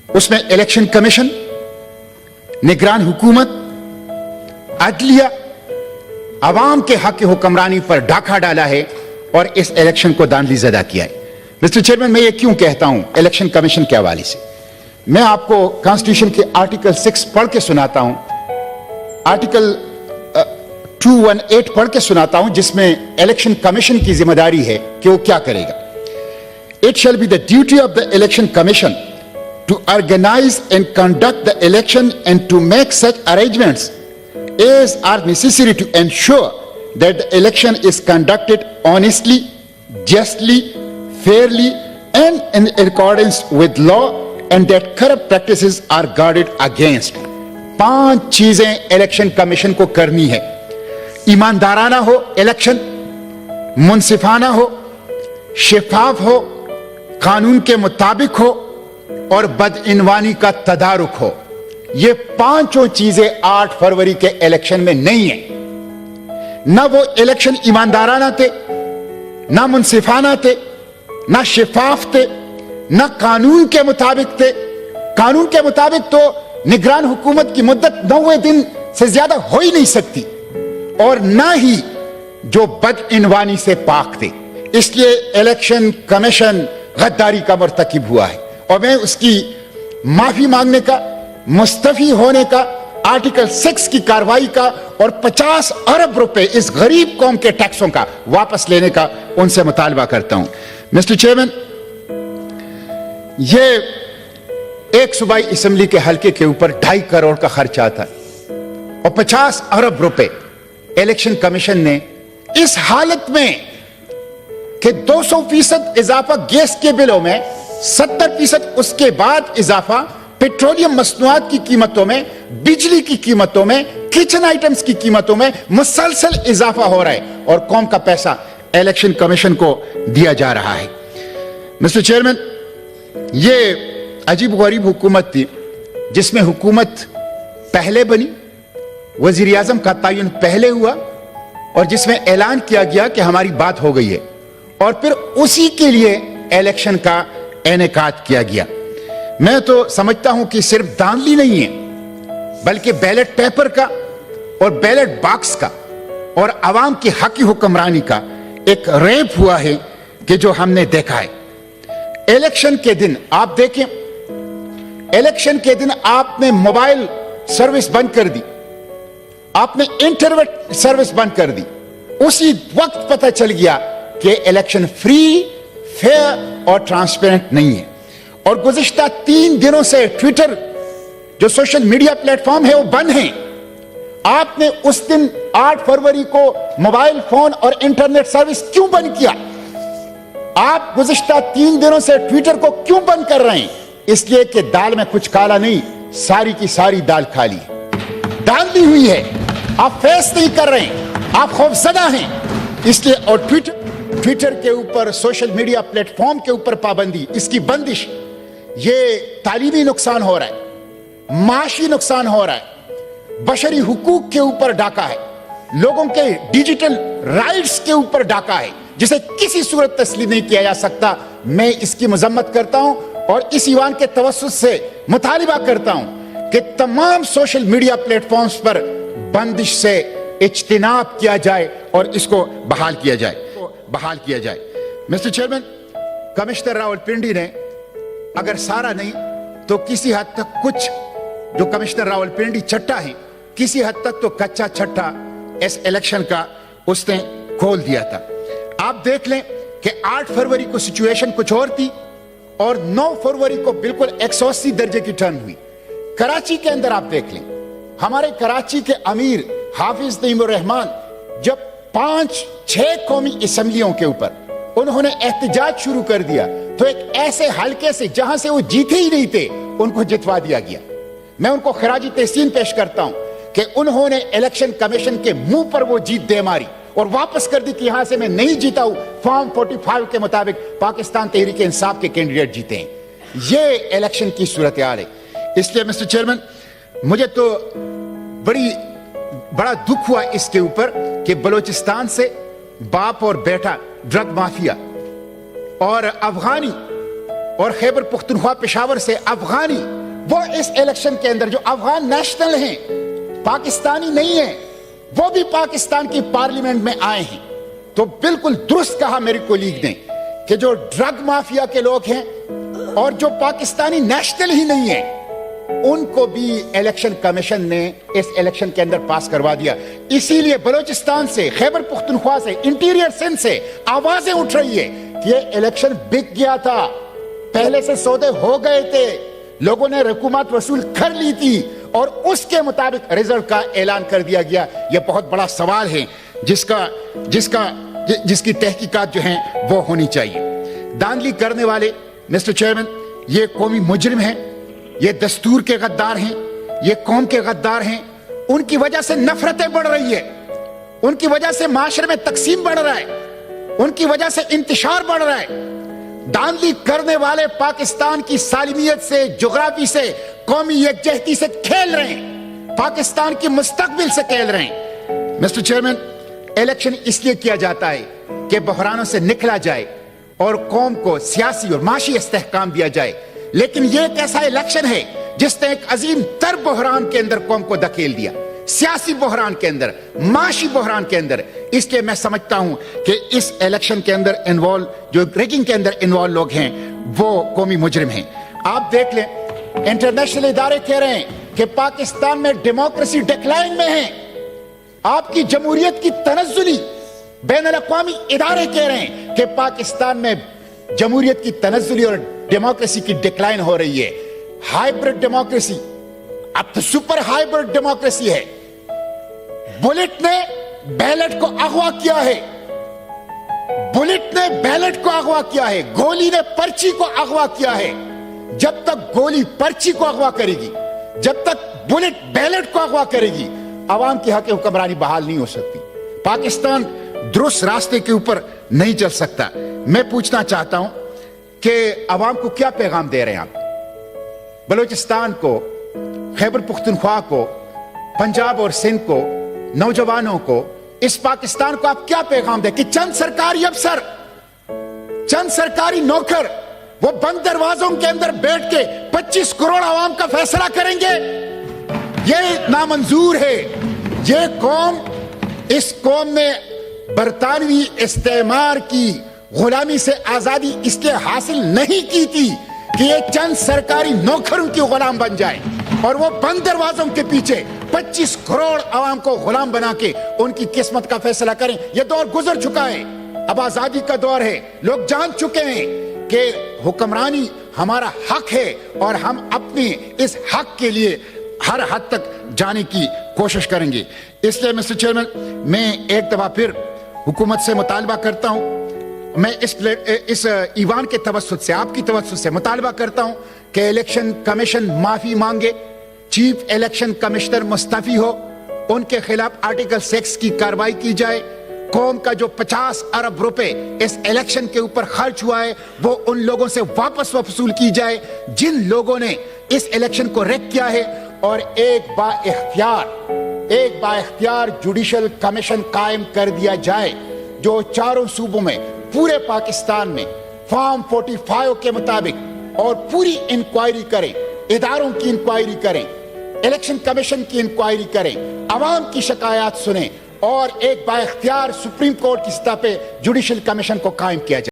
उसमें election commission, निगरान हुकूमत, अदलिया अवाम के हक की हुक्मरानी पर डाका डाला है और इस इलेक्शन को दांधली ज़दा किया है। मिस्टर चेयरमैन, मैं ये क्यों कहता हूं इलेक्शन कमीशन के हवाले से? मैं आपको कॉन्स्टिट्यूशन के आर्टिकल 6 पढ़ के सुनाता हूं, आर्टिकल 218 पढ़ के सुनाता हूं, जिसमें इलेक्शन कमीशन की जिम्मेदारी है कि वो क्या करेगा। It shall be the duty of the election commission to organize and conduct the election and to make such arrangements as are necessary to ensure that the election is conducted honestly, justly, fairly and in accordance with law and that corrupt practices are guarded against. 5 चीजें election commission को करनी है। ईमानदाराना हो election, मुनसिफाना हो, शिफाफ हो, कानून के मुताबिक हो और बदइनवानी का तदारुक हो। ये 5 चीजें 8 फरवरी के इलेक्शन में नहीं है। ना वो इलेक्शन ईमानदाराना थे, ना मुनसिफाना थे, ना शिफाफ थे, ना कानून के मुताबिक थे। कानून के मुताबिक तो निगरान हुकूमत की मुद्दत 90 दिन से ज्यादा हो ही नहीं सकती, और ना ही जो बदइनवानी से पाक थे। इसलिए इलेक्शन कमीशन गद्दारी का मर्तकिब हुआ है और मैं उसकी माफी मांगने का, मुस्तफी होने का, आर्टिकल 6 की कार्रवाई का और 50 अरब रुपए इस गरीब कौम के टैक्सों का वापस लेने का उनसे मुतालबा करता हूं। मिस्टर चेयरमैन, ये एक सूबाई असेंबली के हल्के के ऊपर 2.5 करोड़ का खर्चा आता है और 50 अरब रुपए इलेक्शन कमीशन ने इस हालत में कि 200% इजाफा गैस के बिलों में, 70% उसके बाद इजाफा पेट्रोलियम मसनूआत की कीमतों में, बिजली की कीमतों में, किचन आइटम्स की कीमतों में मुसलसल इजाफा हो रहा है और कौम का पैसा इलेक्शन कमीशन को दिया जा रहा है। मिस्टर चेयरमैन, ये अजीब गरीब हुकूमत थी जिसमें हुकूमत पहले बनी, वजीर आजम का तयन पहले हुआ और जिसमें ऐलान किया गया कि हमारी बात हो गई है और फिर उसी के लिए इलेक्शन का इनेकाद किया गया। मैं तो समझता हूं कि सिर्फ धांधली नहीं है, बल्कि बैलेट पेपर का और बैलेट बॉक्स का और अवाम की हक की हुक्मरानी का एक रेप हुआ है कि जो हमने देखा है। इलेक्शन के दिन आप देखें, इलेक्शन के दिन आपने मोबाइल सर्विस बंद कर दी, आपने इंटरनेट सर्विस बंद कर दी। उसी वक्त पता चल गया कि इलेक्शन फ्री, फेयर और ट्रांसपेरेंट नहीं है। और गुज़िश्ता 3 दिनों से ट्विटर जो सोशल मीडिया प्लेटफॉर्म है वो बंद है। आपने उस दिन 8 फरवरी को मोबाइल फोन और इंटरनेट सर्विस क्यों बंद किया? आप गुज़िश्ता 3 दिनों से ट्विटर को क्यों बंद कर रहे हैं? इसलिए कि दाल में कुछ काला नहीं, सारी की सारी दाल खाली दाल दी हुई है। आप फेस नहीं कर रहे हैं, आप खौफजदा हैं। इसलिए और ट्विटर के ऊपर, सोशल मीडिया प्लेटफॉर्म के ऊपर पाबंदी, इसकी बंदिश, ये तालीमी नुकसान हो रहा है, माशी नुकसान हो रहा है, बशरी हुकूक के ऊपर डाका है, लोगों के डिजिटल राइट्स के ऊपर डाका है, जिसे किसी सूरत तस्लीम नहीं किया जा सकता। मैं इसकी मजम्मत करता हूं और इस ईवान के तवस्सुत से मुतालिबा करता हूं कि तमाम सोशल मीडिया प्लेटफॉर्म्स पर बंदिश से इज्तिनाब किया जाए और इसको बहाल किया जाए। मिस्टर चेयरमैन, कमिश्नर रावलपिंडी ने अगर सारा नहीं तो किसी हद तक कुछ जो कमिश्नर रावलपिंडी चट्टा है, किसी हद तक तो कच्चा छट्टा इस इलेक्शन का उसने खोल दिया था। आप देख लें कि 8 फरवरी को सिचुएशन कुछ और थी और 9 फरवरी को बिल्कुल 180 दर्जे की टर्न हुई। कराची के अंदर आप देख लें, हमारे कराची के अमीर हाफिज नईमुर रहमान जब 5-6 कौमी असेंबलियों के ऊपर उन्होंने एहतजाज शुरू कर दिया तो एक ऐसे हल्के से जहां से वो जीते ही नहीं थे उनको जितवा दिया गया। मैं उनको खराजी तहसीन पेश करता हूं कि उन्होंने इलेक्शन कमीशन के मुंह पर वो जीत दे मारी और वापस कर दी कि यहां से मैं नहीं जीता हूं, फॉर्म 45 के मुताबिक पाकिस्तान तहरीक इंसाफ के कैंडिडेट जीते हैं। ये इलेक्शन की सूरत हाल है। इसलिए मिस्टर चेयरमैन, मुझे तो बड़ा दुख हुआ इसके ऊपर कि बलूचिस्तान से बाप और बेटा ड्रग माफिया और अफगानी اور خیبر پختونخوا پشاور سے افغانی وہ اس الیکشن کے اندر جو افغان نیشنل ہیں پاکستانی نہیں ہیں وہ بھی پاکستان کی پارلیمنٹ میں آئے ہیں. تو بالکل درست کہا میری کولیگ نے کہ جو ڈرگ مافیا کے لوگ ہیں اور جو پاکستانی نیشنل ہی نہیں ہیں ان کو بھی الیکشن کمیشن نے اس الیکشن کے اندر پاس کروا دیا. اسی لیے بلوچستان سے خیبر پختونخوا سے انٹیریئر سندھ سے آوازیں اٹھ رہی ہے کہ یہ الیکشن بک گیا تھا, پہلے سے سودے ہو گئے تھے, لوگوں نے رقومات وصول کر لی تھی اور اس کے مطابق رزلٹ کا اعلان کر دیا گیا. یہ بہت بڑا سوال ہے جس کی تحقیقات جو ہیں وہ ہونی چاہیے. دھاندلی کرنے والے مسٹر چیئرمین یہ قومی مجرم ہیں, یہ دستور کے غدار ہیں, یہ قوم کے غدار ہیں. ان کی وجہ سے نفرتیں بڑھ رہی ہے, ان کی وجہ سے معاشرے میں تقسیم بڑھ رہا ہے, ان کی وجہ سے انتشار بڑھ رہا ہے. دھاندلی کرنے والے پاکستان کی سالمیت سے, جغرافی سے, قومی یکجہتی سے کھیل رہے ہیں, پاکستان کی مستقبل سے کھیل رہے ہیں. مسٹر چیئرمین الیکشن اس لیے کیا جاتا ہے کہ بحرانوں سے نکلا جائے اور قوم کو سیاسی اور معاشی استحکام دیا جائے, لیکن یہ ایک ایسا الیکشن ہے جس نے ایک عظیم تر بحران کے اندر قوم کو دھکیل دیا, سیاسی بحران کے اندر, معاشی بحران کے اندر. اس لیے میں سمجھتا ہوں کہ اس الیکشن کے اندر انوالو جو ریگنگ کے اندر انوالو لوگ ہیں وہ قومی مجرم ہیں. آپ دیکھ لیں انٹرنیشنل ادارے کہہ رہے ہیں کہ پاکستان میں ڈیموکریسی ڈکلائن میں ہے, آپ کی جمہوریت کی تنزلی, بین الاقوامی ادارے کہہ رہے ہیں کہ پاکستان میں جمہوریت کی تنزلی اور ڈیموکریسی کی ڈکلائن ہو رہی ہے. ہائیبرڈ ڈیموکریسی اب تو سپر ہائیبرڈ ڈیموکریسی ہے. بلٹ نے بیلٹ کو اغوا کیا ہے, بلٹ نے بیلٹ کو اغوا کیا ہے, گولی نے پرچی کو اغوا کیا ہے. جب تک گولی پرچی کو اغوا کرے گی, جب تک بلٹ بیلٹ کو اغوا کرے گی, عوام کی حق حکمرانی بحال نہیں ہو سکتی. پاکستان درست راستے کے اوپر نہیں چل سکتا. میں پوچھنا چاہتا ہوں کہ عوام کو کیا پیغام دے رہے ہیں آپ, بلوچستان کو, خیبر پختونخوا کو, پنجاب اور سندھ کو, نوجوانوں کو, اس پاکستان کو آپ کیا پیغام دیں کہ چند سرکاری افسر, چند سرکاری نوکر وہ بند دروازوں کے اندر بیٹھ کے 25 کروڑ عوام کا فیصلہ کریں گے؟ یہ نامنظور ہے. یہ قوم, اس قوم نے برطانوی استعمار کی غلامی سے آزادی اس لیے حاصل نہیں کی تھی کہ یہ چند سرکاری نوکروں کی غلام بن جائے اور وہ بند دروازوں کے پیچھے 25 کروڑ عوام کو غلام بنا کے ان کی قسمت کا فیصلہ کریں. یہ دور گزر چکا ہے, اب آزادی کا دور ہے. لوگ جان چکے ہیں کہ حکمرانی ہمارا حق ہے اور ہم اپنے اس حق کے لیے ہر حد تک جانے کی کوشش کریں گے. اس لیے مسٹر چیئرمین میں ایک دفعہ پھر حکومت سے مطالبہ کرتا ہوں, میں اس ایوان کے توسط سے, آپ کی توسط سے مطالبہ کرتا ہوں کہ الیکشن کمیشن معافی مانگے, چیف الیکشن کمشنر مستعفی ہو, ان کے خلاف آرٹیکل 6 کی کارروائی کی جائے. قوم کا جو 50 ارب روپے اس الیکشن کے اوپر خرچ ہوا ہے وہ ان لوگوں سے واپس وصول کی جائے جن لوگوں نے اس الیکشن کو ریک کیا ہے, اور ایک با اختیار جوڈیشل کمیشن قائم کر دیا جائے جو چاروں صوبوں میں, پورے پاکستان میں فارم 45 کے مطابق اور پوری انکوائری کریں, اداروں کی انکوائری کریں, الیکشن کمیشن کی انکوائری کریں, عوام کی شکایات سنیں اور ایک با اختیار سپریم کورٹ کی سطح پہ جوڈیشل کمیشن کو قائم کیا جائے.